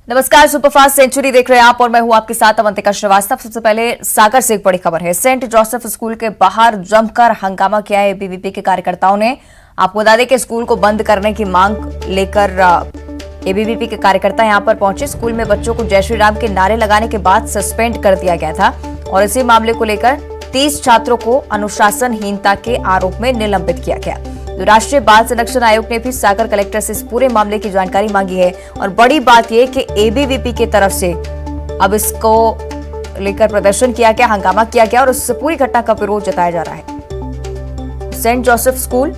नमस्कार, superfast century देख रहे हैं आप और मैं हूं आपके साथ अवंतिका श्रीवास्तव। सबसे पहले सागर से एक बड़ी खबर है। सेंट जोसेफ स्कूल के बाहर जमकर हंगामा किया है एबीवीपी के कार्यकर्ताओं ने। आपको बता दें कि स्कूल को बंद करने की मांग लेकर एबीवीपी के कार्यकर्ता यहां पर पहुंचे। स्कूल में बच्चों को जय श्री राम के नारे लगाने के बाद सस्पेंड कर दिया गया था और इसी मामले को लेकर 30 छात्रों को अनुशासनहीनता के आरोप में निलंबित किया गया। तो राष्ट्रीय बाल संरक्षण आयोग ने भी सागर कलेक्टर से इस पूरे मामले की जानकारी मांगी है और बड़ी बात यह कि एबीवीपी की तरफ से अब इसको लेकर प्रदर्शन किया गया, हंगामा किया गया और उस पूरी घटना का विरोध जताया जा रहा है। सेंट जोसेफ स्कूल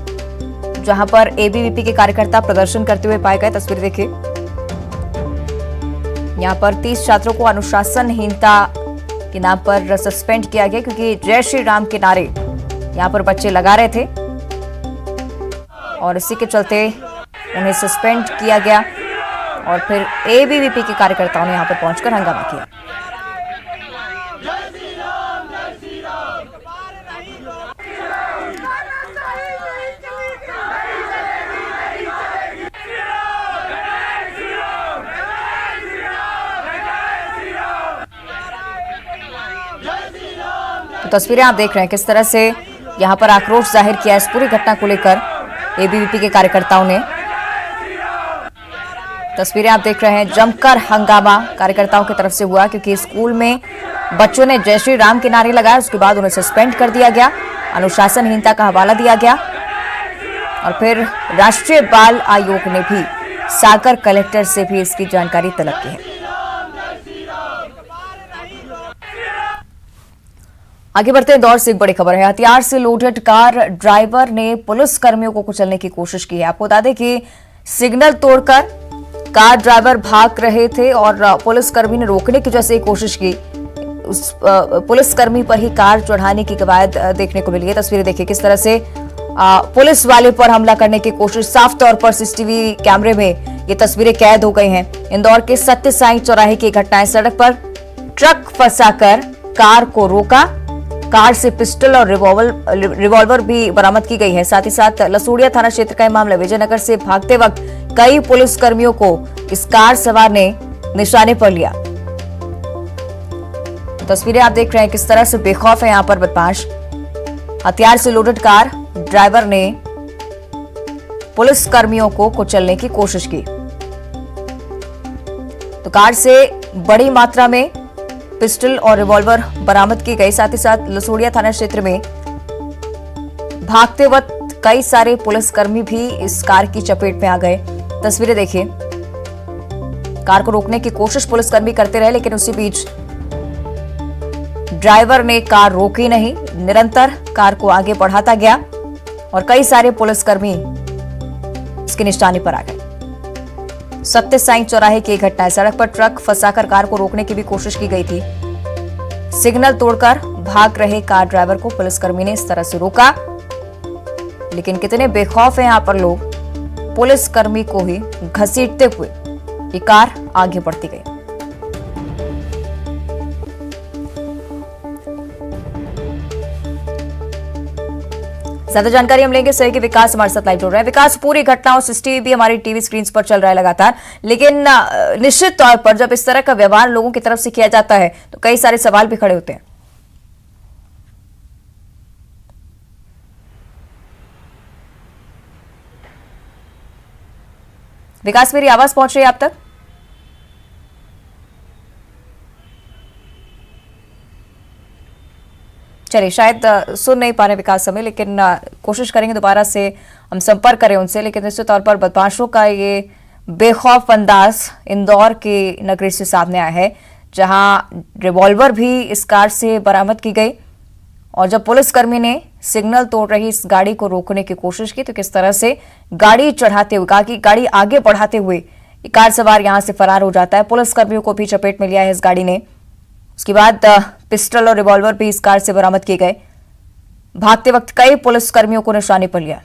जहां पर एबीवीपी के कार्यकर्ता प्रदर्शन करते हुए पाए गए, तस्वीर देखिए। यहां पर 30 छात्रों को अनुशासनहीनता के नाम पर सस्पेंड किया गया क्योंकि जय श्री राम के नारे यहां पर बच्चे लगा रहे थे और इसी के चलते उन्हें सस्पेंड किया गया और फिर एबीवीपी के कार्यकर्ताओं ने यहां पर पहुंचकर हंगामा किया। तो तस्वीरें आप देख रहे हैं किस तरह से यहां पर आक्रोश जाहिर किया इस पूरी घटना को लेकर एबीवीपी के कार्यकर्ताओं ने। तस्वीरें आप देख रहे हैं, जमकर हंगामा कार्यकर्ताओं की तरफ से हुआ क्योंकि स्कूल में बच्चों ने जय श्री राम के नारे लगाए। उसके बाद उन्हें सस्पेंड कर दिया गया, अनुशासनहीनता का हवाला दिया गया और फिर राष्ट्रीय बाल आयोग ने भी सागर कलेक्टर से भी इसकी जानकारी तलब की है। आगे बढ़ते हैं, दौर से एक बड़ी खबर है। हथियार से लोडेड कार ड्राइवर ने पुलिस कर्मियों को कुचलने की कोशिश की है। आपको बता दें कि सिग्नल तोड़कर कार ड्राइवर भाग रहे थे और पुलिसकर्मी ने रोकने की जैसे कोशिश की। उस पुलिसकर्मी पर ही कार चढ़ाने की कवायद देखने को मिली है। तस्वीरें देखिए किस तरह से पुलिस वाले पर हमला करने की कोशिश। साफ तौर पर सीसीटीवी कैमरे में ये तस्वीरें कैद हो गई हैं। इंदौर के सत्य साई चौराहे की घटना है। सड़क पर ट्रक फंसाकर कार को रोका। कार से पिस्टल और रिवॉल्वर भी बरामद की गई है। साथ ही साथ लसूड़िया थाना क्षेत्र का मामला। विजयनगर से भागते वक्त कई पुलिसकर्मियों को इस कार सवार ने निशाने पर लिया। तस्वीरें आप देख रहे हैं किस तरह से बेखौफ है यहां पर बदमाश। हथियार से लोडेड कार ड्राइवर ने पुलिसकर्मियों को कुचलने की कोशिश की। तो कार से बड़ी मात्रा में पिस्टल और रिवॉल्वर बरामद की गई। साथ ही साथ लसूड़िया थाना क्षेत्र में भागते वक्त कई सारे पुलिसकर्मी भी इस कार की चपेट में आ गए। तस्वीरें देखिए, कार को रोकने की कोशिश पुलिसकर्मी करते रहे लेकिन उसी बीच ड्राइवर ने कार रोकी नहीं, निरंतर कार को आगे बढ़ाता गया और कई सारे पुलिसकर्मी इसके निशाने पर आ गए। सत्य साई चौराहे की घटना है। सड़क पर ट्रक फंसाकर कार को रोकने की भी कोशिश की गई थी। सिग्नल तोड़कर भाग रहे कार ड्राइवर को पुलिसकर्मी ने इस तरह से रोका, लेकिन कितने बेखौफ हैं यहां पर लोग। पुलिसकर्मी को ही घसीटते हुए ये कार आगे बढ़ती गई। ज्यादा जानकारी हम लेंगे सहयोगी विकास हमारे साथ लाइव जुड़ रहे हैं। विकास, पूरी घटनाओं सीसीटीवी भी हमारी टीवी स्क्रीन पर चल रहा है लगातार, लेकिन निश्चित तौर पर जब इस तरह का व्यवहार लोगों की तरफ से किया जाता है तो कई सारे सवाल भी खड़े होते हैं। विकास, मेरी आवाज पहुंच रही है आप तक? चलिए, शायद सुन नहीं पा रहे विकास समय, लेकिन कोशिश करेंगे दोबारा से हम संपर्क करें उनसे। लेकिन निश्चित तौर पर बदमाशों का ये बेखौफ अंदाज इंदौर के नगरी से सामने आया है, जहां रिवॉल्वर भी इस कार से बरामद की गई और जब पुलिसकर्मी ने सिग्नल तोड़ रही इस गाड़ी को रोकने की कोशिश की तो किस तरह से गाड़ी चढ़ाते हुए, कहा कि गाड़ी आगे बढ़ाते हुए कार सवार यहां से फरार हो जाता है। पुलिसकर्मियों को भी चपेट में लिया है इस गाड़ी ने। उसके बाद पिस्टल और रिवॉल्वर भी इस कार से बरामद किए गए। भागते वक्त कई पुलिसकर्मियों को निशाने पर लिया।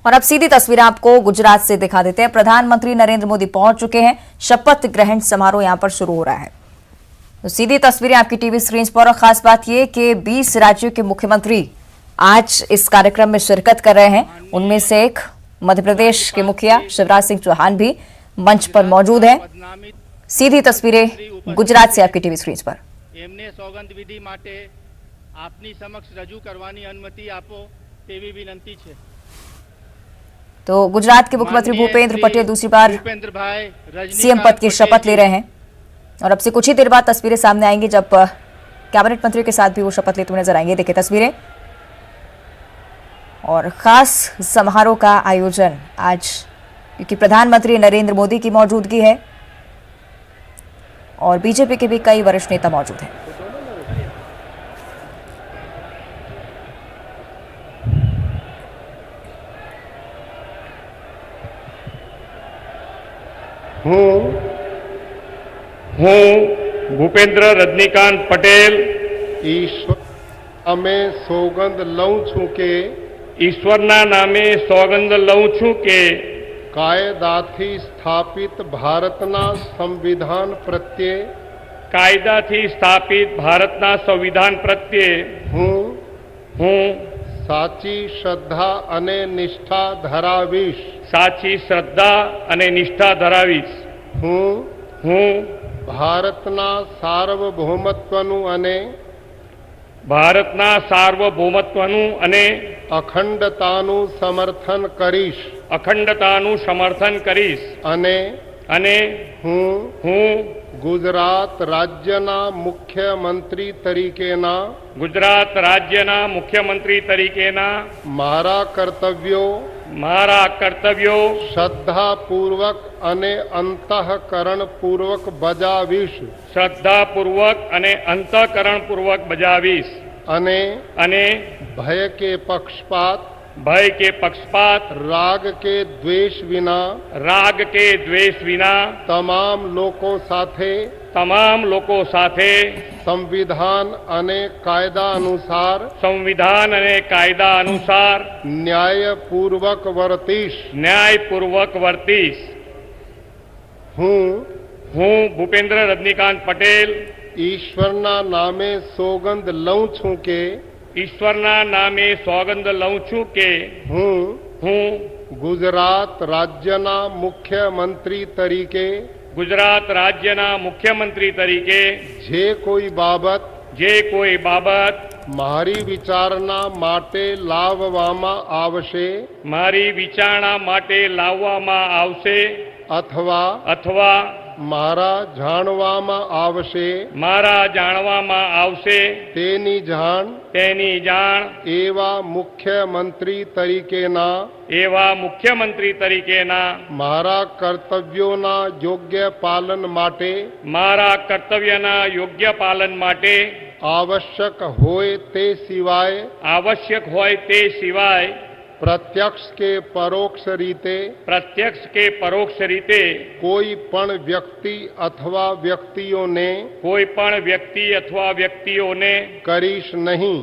और अब सीधी तस्वीरें आपको गुजरात से दिखा देते हैं। प्रधानमंत्री नरेंद्र मोदी पहुंच चुके हैं। शपथ ग्रहण समारोह यहां पर शुरू हो रहा है। तो सीधी तस्वीरें आपकी टीवी स्क्रीन पर। और खास बात यह कि 20 राज्यों के मुख्यमंत्री आज इस कार्यक्रम में शिरकत कर रहे हैं। उनमें से एक मध्य प्रदेश के मुखिया शिवराज सिंह चौहान भी मंच पर मौजूद हैं। सीधी तस्वीरें गुजरात से आपकी टीवी स्क्रीन पर। एमने सौगंध विधि माटे आपनी समक्ष रजू करवानी अनुमति आपो तेवी विनंती छे। तो गुजरात के मुख्यमंत्री भूपेंद्र पटेल दूसरी बार सीएम पद की शपथ ले रहे हैं और अब से कुछ ही देर बाद तस्वीरें सामने आएंगी जब कैबिनेट मंत्रियों के साथ भी वो शपथ लेते हुए नजर आएंगे। देखिए तस्वीरें और खास समारोह का आयोजन आज, क्योंकि प्रधानमंत्री नरेंद्र मोदी की मौजूदगी है और बीजेपी के भी कई वरिष्ठ नेता मौजूद हैं। હું ભૂપેન્દ્ર રજનીકાંત પટેલ ઈશ્વર અમે સોગંદ લઉં છું કે ઈશ્વરના નામે સોગંદ લઉં છું કે કાયદાથી સ્થાપિત ભારતના સંવિધાન પ્રત્યે કાયદાથી સ્થાપિત ભારતના સંવિધાન પ્રત્યે હું સાચી શ્રદ્ધા અને નિષ્ઠા ધરાવીશ. સાચી શ્રદ્ધા અને નિષ્ઠા ધરાવીશ. હું ભારતના સાર્વભૌમત્વનું અને ભારતના સાર્વભૌમત્વનું અને અખંડતાનું સમર્થન કરીશ. અખંડતાનું સમર્થન કરીશ. અને હું ગુજરાત રાજ્યના મુખ્યમંત્રી તરીકેના મારા કર્તવ્યો શ્રદ્ધાપૂર્વક અને અંતઃકરણપૂર્વક બજાવીશ. અને ભય કે પક્ષપાત રાગ કે દ્વેષ વિના તમામ લોકો સાથે સંવિધાન અને કાયદા અનુસાર ન્યાયપૂર્વક વર્તીશ. હું ભૂપેન્દ્ર રજનીકાંત પટેલ ઈશ્વરના નામે સોગંદ લઉં છું કે હું ગુજરાત રાજ્યના મુખ્યમંત્રી તરીકે જે કોઈ બાબત મારી વિચારણા માટે લાવવામાં આવશે અથવા મારા જાણવામાં આવશે તેની જાણ એવા મુખ્યમંત્રી તરીકેના મારા કર્તવ્યોના યોગ્ય પાલન માટે આવશ્યક હોય તે સિવાય પ્રત્યક્ષ કે પરોક્ષ રીતે કોઈ પણ વ્યક્તિ અથવા વ્યક્તિઓને કરીશ નહીં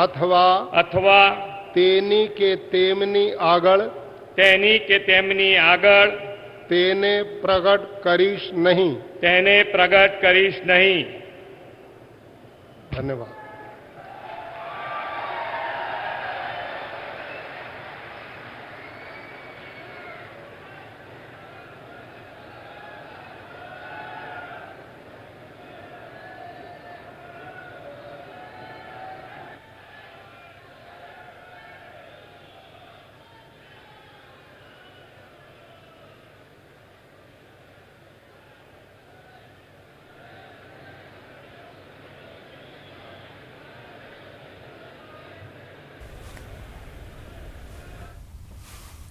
અથવા તેની કે તેમની આગળ તેને પ્રગટ કરીશ નહીં. ધન્યવાદ.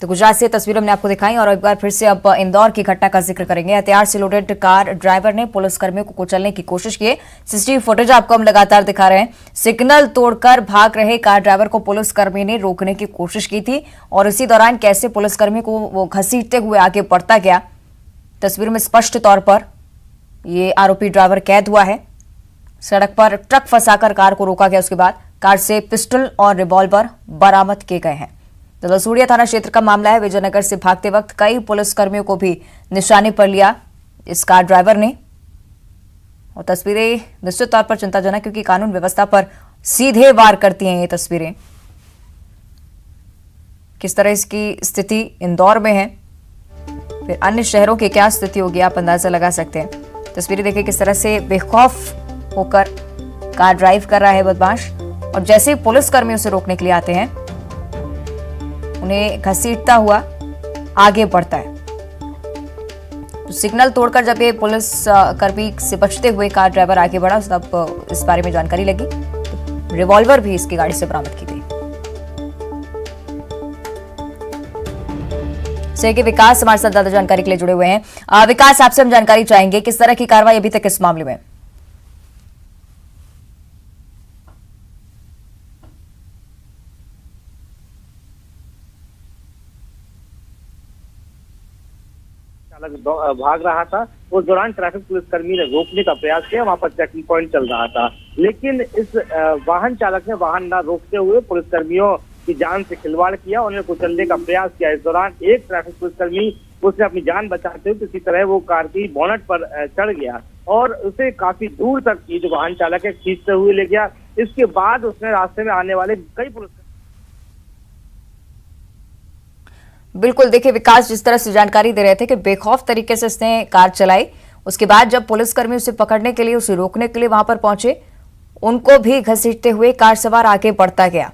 तो गुजरात से तस्वीरें हमने आपको दिखाई और एक बार फिर से अब इंदौर की घटना का जिक्र करेंगे। हथियार से लोडेड कार ड्राइवर ने पुलिसकर्मियों को कुचलने की कोशिश की। सीसीटीवी फुटेज आपको हम लगातार दिखा रहे हैं। सिग्नल तोड़कर भाग रहे कार ड्राइवर को पुलिसकर्मी ने रोकने की कोशिश की थी और इसी दौरान कैसे पुलिसकर्मी को वो घसीटते हुए आगे बढ़ता गया, तस्वीर में स्पष्ट तौर पर ये आरोपी ड्राइवर कैद हुआ है। सड़क पर ट्रक फंसाकर कार को रोका गया। उसके बाद कार से पिस्टल और रिवॉल्वर बरामद किए गए हैं। तो लसूड़िया थाना क्षेत्र का मामला है। विजयनगर से भागते वक्त कई पुलिसकर्मियों को भी निशाने पर लिया इस कार ड्राइवर ने। और तस्वीरें निश्चित तौर पर चिंताजनक, क्योंकि कानून व्यवस्था पर सीधे वार करती हैं ये तस्वीरें। किस तरह इसकी स्थिति इंदौर में है, फिर अन्य शहरों की क्या स्थिति होगी, आप अंदाजा लगा सकते हैं। तस्वीरें देखिए किस तरह से बेखौफ होकर कार ड्राइव कर रहा है बदमाश, और जैसे ही पुलिस कर्मी उसे रोकने के लिए आते हैं उन्हें घसीटता हुआ आगे बढ़ता है। तो सिग्नल तोड़कर जब ये पुलिस कर्मी से बचते हुए कार ड्राइवर आगे बढ़ा तब इस बारे में जानकारी लगी। तो रिवॉल्वर भी इसकी गाड़ी से बरामद की गई। सहयोगी विकास हमारे साथ ज्यादा जानकारी के लिए जुड़े हुए हैं। विकास, आपसे हम जानकारी चाहेंगे किस तरह की कार्रवाई अभी तक इस मामले में? चालक भाग रहा था, उस दौरान ट्रैफिक पुलिसकर्मी ने रोकने का प्रयास किया। वहां पर चेकिंग पॉइंट चल रहा था, लेकिन इस वाहन चालक ने वाहन न रोकते हुए पुलिसकर्मियों की जान से खिलवाड़ किया, उन्हें कुचलने का प्रयास किया। इस दौरान एक ट्रैफिक पुलिसकर्मी उसने अपनी जान बचाते हुए किसी तरह वो कार की बोनट पर चढ़ गया और उसे काफी दूर तक ये जो वाहन चालक है खींचते हुए ले गया। इसके बाद उसने रास्ते में आने वाले कई पुलिस बिल्कुल, देखिए विकास जिस तरह से जानकारी दे रहे थे कि बेखौफ तरीके से इसने कार चलाई, उसके बाद जब पुलिसकर्मी उसे पकड़ने के लिए, उसे रोकने के लिए वहां पर पहुंचे, उनको भी घसीटते हुए कार सवार आगे बढ़ता गया।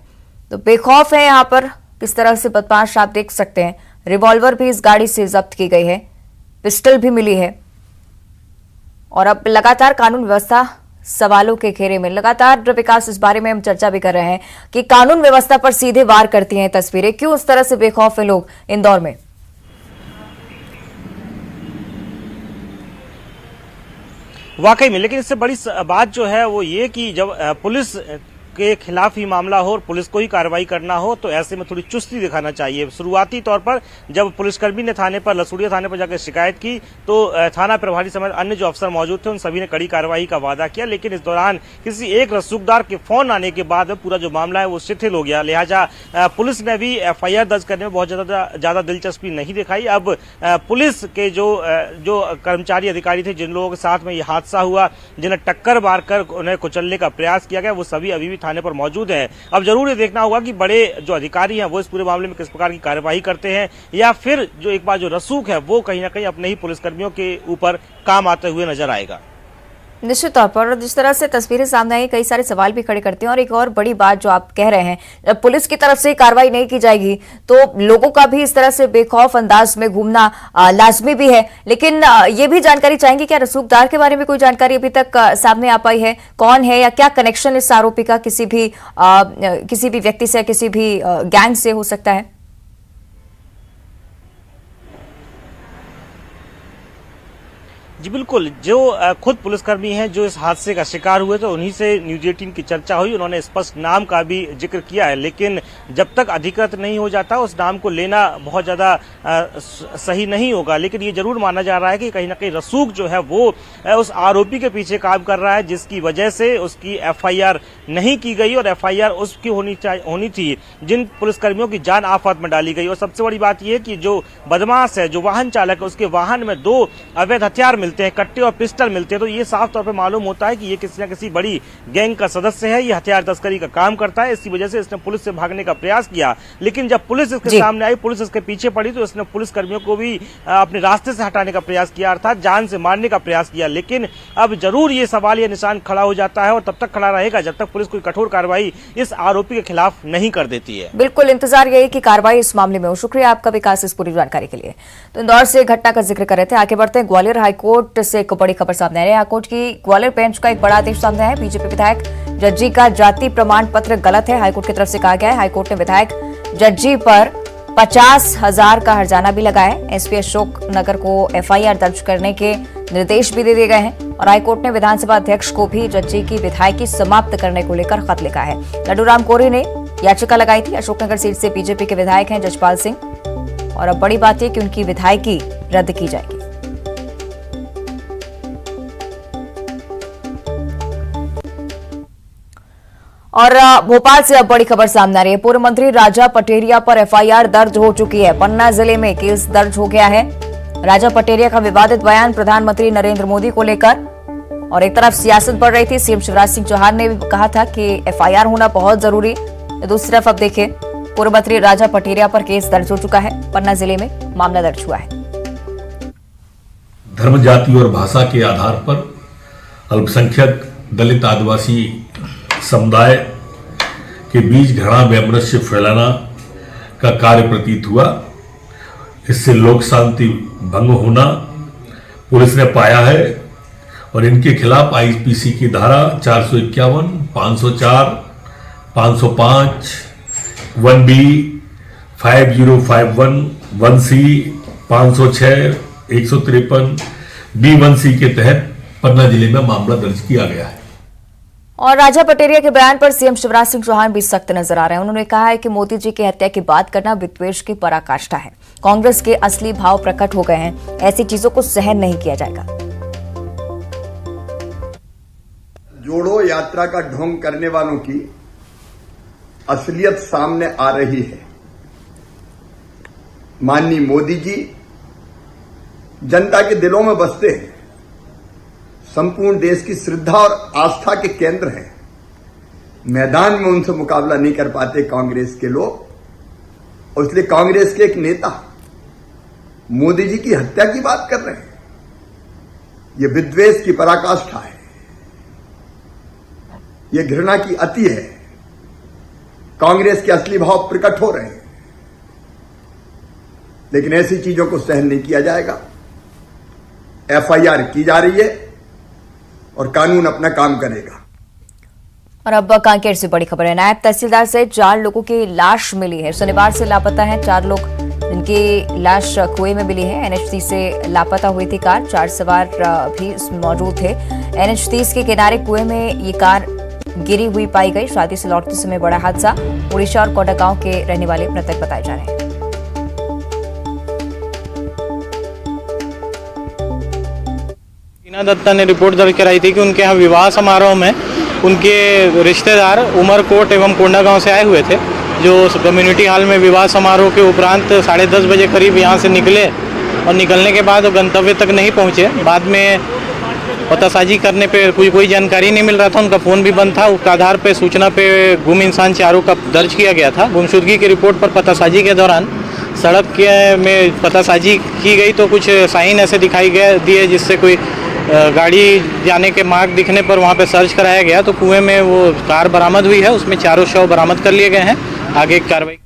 तो बेखौफ है यहाँ पर किस तरह से बदमाश, आप देख सकते हैं। रिवॉल्वर भी इस गाड़ी से जब्त की गई है, पिस्टल भी मिली है, और अब लगातार कानून व्यवस्था सवालों के घेरे में। लगातार विकास इस बारे में हम चर्चा भी कर रहे हैं कि कानून व्यवस्था पर सीधे वार करती हैं तस्वीरें। क्यों इस तरह से बेखौफ है लोग इंदौर में? वाकई में, लेकिन इससे बड़ी बात जो है वो ये कि जब पुलिस के खिलाफ ही मामला हो और पुलिस को ही कार्रवाई करना हो तो ऐसे में थोड़ी चुस्ती दिखाना चाहिए। शुरुआती तौर पर जब पुलिसकर्मी ने थाने पर, लसूड़िया थाने पर जाकर शिकायत की तो थाना प्रभारी समेत अन्य जो अफसर मौजूद थे उन सभी ने कड़ी कार्रवाई का वादा किया, लेकिन इस दौरान किसी एक रसूखदार के फोन आने के बाद पूरा जो मामला है वो शिथिल हो गया। लिहाजा पुलिस ने भी FIR दर्ज करने में बहुत ज्यादा दिलचस्पी नहीं दिखाई। अब पुलिस के जो कर्मचारी अधिकारी थे, जिन लोगों के साथ में ये हादसा हुआ, जिन्हें टक्कर मारकर उन्हें कुचलने का प्रयास किया गया, वो सभी अभी भी थाने पर मौजूद हैं। अब जरूर ये देखना होगा कि बड़े जो अधिकारी हैं वो इस पूरे मामले में किस प्रकार की कार्यवाही करते हैं, या फिर जो एक बार जो रसूख है वो कहीं ना कहीं अपने ही पुलिसकर्मियों के ऊपर काम आते हुए नजर आएगा। निश्चित तौर पर जिस तरह से तस्वीरें सामने आई, कई सारे सवाल भी खड़े करते हैं। और एक और बड़ी बात जो आप कह रहे हैं, जब पुलिस की तरफ से कार्रवाई नहीं की जाएगी तो लोगों का भी इस तरह से बेखौफ अंदाज में घूमना लाजमी भी है। लेकिन ये भी जानकारी चाहेंगे, क्या रसूखदार के बारे में कोई जानकारी अभी तक सामने आ पाई है? कौन है या क्या कनेक्शन इस आरोपी का किसी भी व्यक्ति से, किसी भी गैंग से हो सकता है? जी बिल्कुल, जो खुद पुलिसकर्मी हैं जो इस हादसे का शिकार हुए थे उन्हीं से न्यूज 18 की चर्चा हुई। उन्होंने स्पष्ट नाम का भी जिक्र किया है, लेकिन जब तक अधिकृत नहीं हो जाता उस नाम को लेना बहुत ज्यादा सही नहीं होगा। लेकिन ये जरूर माना जा रहा है कि कहीं ना कहीं रसूख जो है वो उस आरोपी के पीछे काम कर रहा है, जिसकी वजह से उसकी FIR नहीं की गई, और FIR उसकी होनी थी जिन पुलिसकर्मियों की जान आफत में डाली गई। और सबसे बड़ी बात यह है कि जो बदमाश है, जो वाहन चालक है, उसके वाहन में 2 अवैध हथियार मिलते हैं, कट्टे और पिस्टल मिलते हैं। तो ये साफ तौर पर मालूम होता है कि ये किसी न किसी बड़ी गैंग का सदस्य है, ये हथियार तस्करी का काम करता है। इसी वजह से इसने पुलिस से भागने का प्रयास किया, लेकिन जब पुलिस इसके सामने आई, पुलिस इसके पीछे पड़ी, तो इसने पुलिस कर्मियों को भी अपने रास्ते से हटाने का प्रयास किया, अर्थात जान से मारने का प्रयास किया। लेकिन अब जरूर ये सवाल, ये निशान खड़ा हो जाता है, और तब तक खड़ा रहेगा जब तक पुलिस कोई कठोर कार्रवाई इस आरोपी के खिलाफ नहीं कर देती है। बिल्कुल, इंतजार यही कि कार्रवाई इस मामले में हो। शुक्रिया आपका विकास इस पूरी जानकारी के लिए। तो इंदौर से घटना का जिक्र कर रहे थे, आगे बढ़ते हैं। ग्वालियर हाईकोर्ट से एक बड़ी खबर सामने आ रही है। हाईकोर्ट की ग्वालियर बेंच का एक बड़ा आदेश सामने आया है। बीजेपी विधायक जज्जी का जाति प्रमाण पत्र गलत है, हाईकोर्ट की तरफ से कहा गया है। हाईकोर्ट ने विधायक जज्जी पर 50,000 का हर्जाना भी लगाया है। SP अशोक नगर को FIR दर्ज करने के निर्देश भी दे दिए गए हैं, और हाईकोर्ट ने विधानसभा अध्यक्ष को भी जज्जी की विधायकी समाप्त करने को लेकर खत लिखा है। लड्डूराम कोरी ने याचिका लगाई थी। अशोकनगर सीट से बीजेपी के विधायक हैं जजपाल सिंह, और अब बड़ी बात यह कि उनकी विधायकी रद्द की जाएगी। और भोपाल से अब बड़ी खबर सामने आ रही है। पूर्व मंत्री राजा पटेरिया पर FIR दर्ज हो चुकी है। पन्ना जिले में केस दर्ज हो गया है। राजा पटेरिया का विवादित बयान प्रधानमंत्री नरेंद्र मोदी को लेकर, और एक तरफ सियासत बढ़ रही थी। CM शिवराज सिंह चौहान ने भी कहा था कि FIR होना बहुत जरूरी। दूसरी तरफ अब देखिए पूर्व मंत्री राजा पटेरिया पर केस दर्ज हो चुका है। पन्ना जिले में मामला दर्ज हुआ है। धर्म, जाति और भाषा के आधार पर अल्पसंख्यक, दलित, आदिवासी समुदाय के बीच घृणा वैमनस्य फैलाना का कार्य प्रतीत हुआ। इससे लोक शांति भंग होना पुलिस ने पाया है और इनके खिलाफ आईपीसी की धारा 451, 504, 505, 1B, 5051, 1C, 506, 153, B1C के तहत पन्ना जिले में मामला दर्ज किया गया है। और राजा पटेरिया के बयान पर सीएम शिवराज सिंह चौहान भी सख्त नजर आ रहे हैं। उन्होंने कहा है कि मोदी जी की हत्या की बात करना विद्वेष की पराकाष्ठा है। कांग्रेस के असली भाव प्रकट हो गए हैं। ऐसी चीजों को सहन नहीं किया जाएगा। जोड़ो यात्रा का ढोंग करने वालों की असलियत सामने आ रही है। माननीय मोदी जी जनता के दिलों में बसते हैं, संपूर्ण देश की श्रद्धा और आस्था के केंद्र हैं। मैदान में उनसे मुकाबला नहीं कर पाते कांग्रेस के लोग, और इसलिए कांग्रेस के एक नेता मोदी जी की हत्या की बात कर रहे हैं। यह विद्वेष की पराकाष्ठा है, यह घृणा की अति है। कांग्रेस के असली भाव प्रकट हो रहे हैं, लेकिन ऐसी चीजों को सहन नहीं किया जाएगा। एफआईआर की जा रही है और कानून अपना काम करेगा। और अब कांकेर से बड़ी खबर है। नायब तहसीलदार से 4 लोगों की लाश मिली है। शनिवार से लापता हैं 4 लोग, जिनकी लाश कुएं में मिली है। NH30 से लापता हुई थी कार, 4 सवार भी मौजूद थे। NH30 के किनारे कुएं में ये कार गिरी हुई पाई गई। शादी से लौटते समय बड़ा हादसा। उड़ीसा और कोडागांव के रहने वाले मृतक बताए जा रहे हैं। टीना दत्ता ने रिपोर्ट दर्ज कराई थी कि उनके यहाँ विवाह समारोह में उनके रिश्तेदार उमरकोट एवं कोंडागांव से आए हुए थे, जो कम्युनिटी हॉल में विवाह समारोह के उपरांत 10:30 बजे करीब यहाँ से निकले और निकलने के बाद वो गंतव्य तक नहीं पहुँचे। बाद में पतासाजी करने पे कोई जानकारी नहीं मिल रहा था, उनका फ़ोन भी बंद था। उसके आधार पे सूचना पे गुम इंसान 4 का दर्ज किया गया था। गुमशुदगी की रिपोर्ट पर पतासाजी के दौरान सड़क के में पतासाजी की गई तो कुछ साइन ऐसे दिखाई दिए जिससे कोई गाड़ी जाने के मार्ग दिखने पर वहाँ पे सर्च कराया गया तो कुएं में वो कार बरामद हुई है। उसमें 4 शव बरामद कर लिए गए हैं। आगे की कार्रवाई।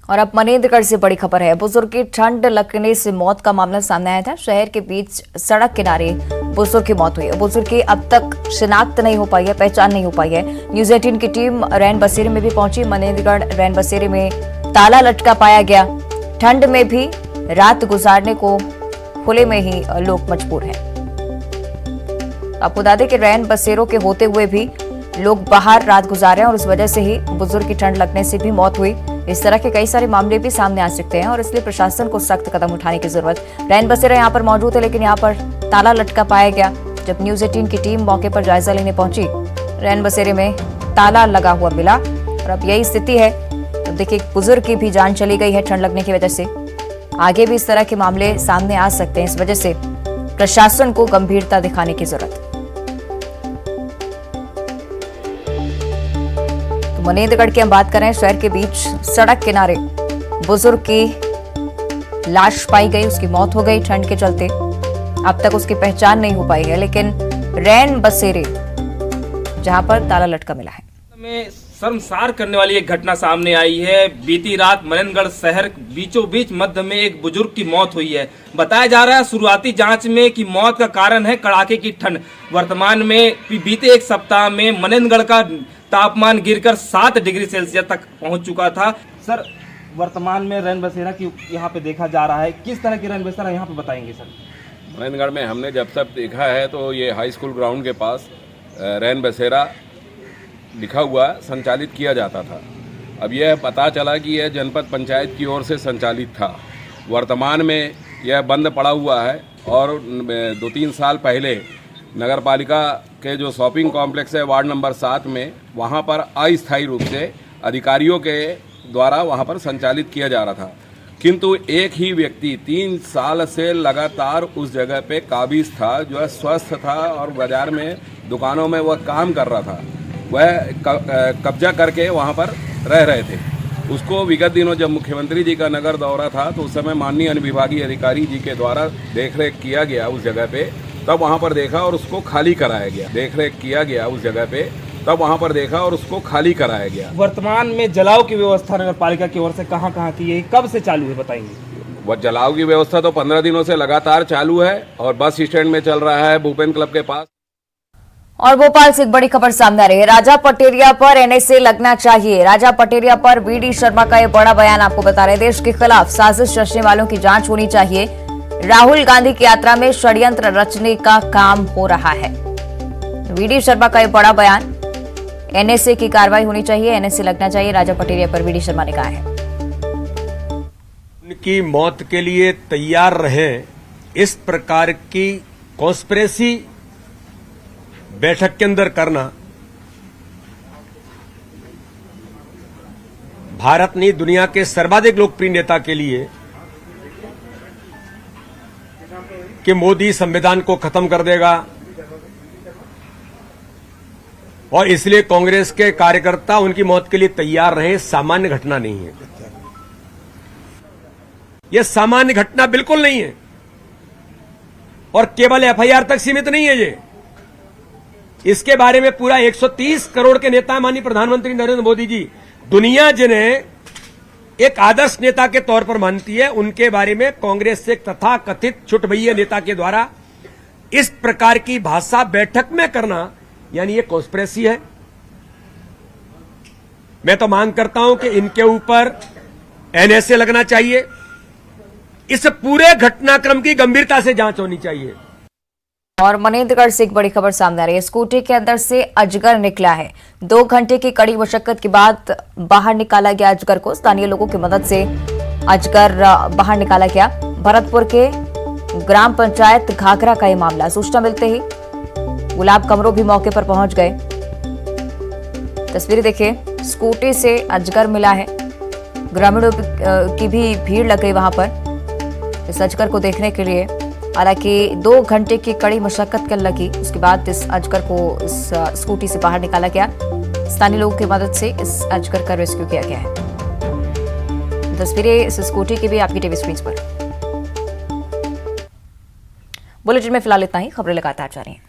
और अब मनेंद्रगढ़ से बड़ी खबर है। बुजुर्ग की ठंड लगने से मौत का मामला सामने आया था। शहर के बीच सड़क किनारे बुजुर्ग की मौत हुई है। बुजुर्ग की अब तक शिनाख्त नहीं हो पाई है, पहचान नहीं हो पाई है। न्यूज 18 की टीम रैन बसेरे में भी पहुंची। मनेंद्रगढ़ रैन बसेरे में ताला लटका पाया गया। ठंड में भी रात गुजारने को खुले में ही लोग मजबूर हैं। आपको बता दें कि रैन बसेरों के होते हुए भी लोग बाहर रात गुजारे और इस वजह से ही बुजुर्ग की ठंड लगने से भी मौत हुई। इस तरह के कई सारे मामले भी सामने आ सकते हैं और इसलिए प्रशासन को सख्त कदम उठाने की जरूरत। रैन बसेरा यहाँ पर मौजूद है, लेकिन यहाँ पर ताला लटका पाया गया। जब न्यूज 18 की टीम मौके पर जायजा लेने पहुंची, रैन बसेरे में ताला लगा हुआ मिला और अब यही स्थिति है। तो देखिए, बुजुर्ग की भी जान चली गई है ठंड लगने की वजह से। आगे भी इस तरह के मामले सामने आ सकते हैं, इस वजह से प्रशासन को गंभीरता दिखाने की जरूरत। मनेंद्रगढ़ की हम बात करें, शहर के बीच सड़क किनारे बुजुर्ग की लाश पाई गई, उसकी मौत हो गई ठंड के चलते। अब तक उसकी पहचान नहीं हो पाई है, लेकिन रैन बसेरे जहां पर ताला लटका मिला है में शर्मसार करने वाली एक घटना सामने आई है। बीती रात मनेंद्रगढ़ शहर बीचों बीच मध्य में एक बुजुर्ग की मौत हुई है। बताया जा रहा है शुरुआती जांच में कि मौत का कारण है कड़ाके की ठंड। वर्तमान में बीते एक सप्ताह में मनेंद्रगढ़ का तापमान गिरकर 7 डिग्री सेल्सियस तक पहुंच चुका था। सर, वर्तमान में रैन बसेरा की यहाँ पे देखा जा रहा है, किस तरह की रैन बसेरा यहाँ पे बताएंगे सर? मनेंद्रगढ़ में हमने जब तक देखा है तो ये हाई स्कूल ग्राउंड के पास रैन बसेरा लिखा हुआ संचालित किया जाता था। अब यह पता चला कि यह जनपद पंचायत की ओर से संचालित था। वर्तमान में यह बंद पड़ा हुआ है और 2-3 साल पहले नगर पालिका के जो शॉपिंग कॉम्प्लेक्स है वार्ड नंबर 7 में, वहाँ पर अस्थायी रूप से अधिकारियों के द्वारा वहाँ पर संचालित किया जा रहा था। किंतु एक ही व्यक्ति 3 साल से लगातार उस जगह पे काबिज था, जो है स्वस्थ था और बाजार में दुकानों में वह काम कर रहा था। वह कब्जा करके वहाँ पर रह रहे थे। उसको विगत दिनों जब मुख्यमंत्री जी का नगर दौरा था तो उस समय माननीय अनुविभागीय अधिकारी जी के द्वारा देखरेख किया गया उस जगह पे, तब वहां पर देखा और उसको खाली कराया गया। देखरेख किया गया उस जगह पे, तब वहां पर देखा और उसको खाली कराया गया। वर्तमान में जलाव की व्यवस्था नगर पालिका की ओर से कहाँ कहाँ की है, कब से चालू है बताएंगे? वह जलाव की व्यवस्था तो 15 दिनों से लगातार चालू है और बस स्टैंड में चल रहा है भूपेन क्लब के पास। और भोपाल से एक बड़ी खबर सामने आ रही है। राजा पटेरिया पर एनएसए लगना चाहिए। राजा पटेरिया पर वीडी शर्मा का यह बड़ा बयान आपको बता रहे हैं। देश के खिलाफ साजिश रचने वालों की जांच होनी चाहिए। राहुल गांधी की यात्रा में षड्यंत्र रचने का काम हो रहा है। वीडी शर्मा का यह बड़ा बयान, एनएसए की कार्रवाई होनी चाहिए, एनएसए लगना चाहिए, राजा पटेरिया पर वीडी शर्मा ने कहा है। उनकी मौत के लिए तैयार रहे, इस प्रकार की कॉन्स्पिरेसी बैठक के अंदर करना भारत ने दुनिया के सर्वाधिक लोकप्रिय नेता के लिए कि मोदी संविधान को खत्म कर देगा और इसलिए कांग्रेस के कार्यकर्ता उनकी मौत के लिए तैयार रहे, सामान्य घटना नहीं है। यह सामान्य घटना बिल्कुल नहीं है और केवल एफआईआर तक सीमित नहीं है। ये इसके बारे में पूरा 130 करोड़ के नेता माननीय प्रधानमंत्री नरेंद्र मोदी जी, दुनिया जिन्हें एक आदर्श नेता के तौर पर मानती है, उनके बारे में कांग्रेस से तथाकथित छुटभैया नेता के द्वारा इस प्रकार की भाषा बैठक में करना, यानी ये कॉन्स्पिरेसी है। मैं तो मांग करता हूं कि इनके ऊपर एनएसए लगना चाहिए। इस पूरे घटनाक्रम की गंभीरता से जांच होनी चाहिए। और मनेंद्रगढ़ से एक बड़ी खबर सामने आ रही है। स्कूटी के अंदर से अजगर निकला है। 2 घंटे की कड़ी मशक्कत के बाद बाहर निकाला गया अजगर को। स्थानीय लोगों की मदद से अजगर बाहर निकाला गया। भरतपुर के ग्राम पंचायत घाघरा का ये मामला। सूचना मिलते ही गुलाब कमरों भी मौके पर पहुंच गए। तस्वीरें देखिए, स्कूटी से अजगर मिला है। ग्रामीणों की भी भीड़ लग गई वहां पर इस अजगर को देखने के लिए। हालांकि 2 घंटे की कड़ी मशक्कत कर लगी, उसके बाद इस अजगर को इस स्कूटी से बाहर निकाला गया। स्थानीय लोगों की मदद से इस अजगर का रेस्क्यू किया गया है। तस्वीरें इस स्कूटी की भी आपकी टीवी स्क्रीन पर। बुलेटिन में फिलहाल इतना ही। खबरें लगातार जारी हैं।